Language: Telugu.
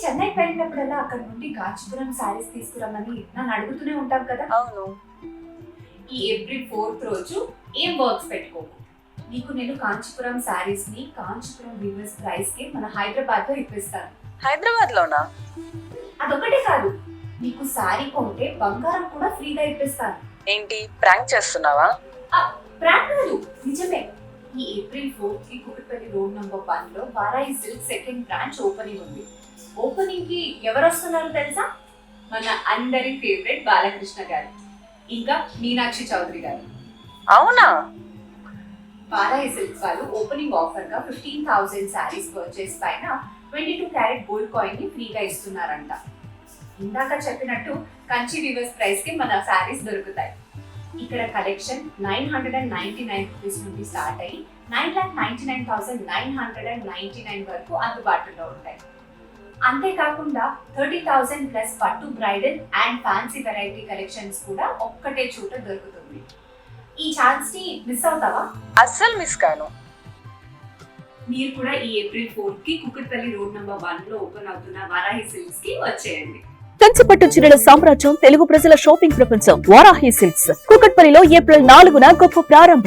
చెన్నైకి వెళ్ళినప్పుడల్లా అక్కడ నుండి కాంచీపురం శారీస్ తీసుకురమ్మని నన్ను అడుగుతూనే ఉంటావు కదా. అవును. ఈ ఏప్రిల్ 4th రోజు ఏం వర్క్స్ పెట్టుకోకు. నీకు నేను కాంచీపురం శారీస్ ని కాంచీపురం వీవర్స్ ప్రైస్ కి మన హైదరాబాద్ లో ఇప్పిస్తాను. హైదరాబాద్ లోనా? అదొకటే కాదు, నీకు శారీ కొంటే బంగారం కూడా ఫ్రీగా ఇప్పిస్తాను. ఏంటి ప్రాంక్ చేస్తున్నావా? ప్రాంక్ కాదు, నిజమే. ఈ ఏప్రిల్ 4th కి కుకట్పల్లి రోడ్ నంబర్ 1 లో వారాయి సిల్క్ సెకండ్ బ్రాంచ్ ఓపెనింగ్ ఉంది. ఓపెనింగ్ కి ఎవరు వస్తున్నారో తెలుసా? మన అందరి ఫేవరెట్ బాలకృష్ణ గారు, ఇంకా మీనాక్షి చౌదరి గారు. అవునా? వారాయి సిల్క్స్ వాళ్ళు ఓపెనింగ్ ఆఫర్ గా 15,000 శారీస్ పర్చేస్ పైన 22 క్యారెట్ గోల్డ్ కాయిన్ ని ఫ్రీగా ఇస్తున్నారంట. ఇందాక చెప్పినట్టు కంచి వీవర్స్ ప్రైస్ కి మన శారీస్ దొరుకుతాయి. ఇక్కడ కలెక్షన్ 999 రూపీస్ నుండి స్టార్ట్ అయ్యి 9,99,999 వరకు అందుబాటులో ఉంటాయి. అంతేకాకుండా 30,000 ప్లస్ పట్టు bridal and fancy variety collections కూడా ఒక్కటే చోట దొరుకుతుంది. ఈ ఛాన్స్ ని మిస్ అవుతావా? అస్సలు మిస్ కాను. మీరు కూడా ఈ ఏప్రిల్ 4th కి కుకట్పల్లి రోడ్ నంబర్ 1 లో ఓపెన్ అవుతున్న వారాహి సిల్క్స్ కి వచ్చేయండి. కంచిపట్టు చీరల సామ్రాజ్యం, తెలుగు ప్రజల షాపింగ్ ప్రపంచం వారాహి సిల్క్స్. కుకట్పల్లిలో ఏప్రిల్ 4న గొప్ప ప్రారంభం.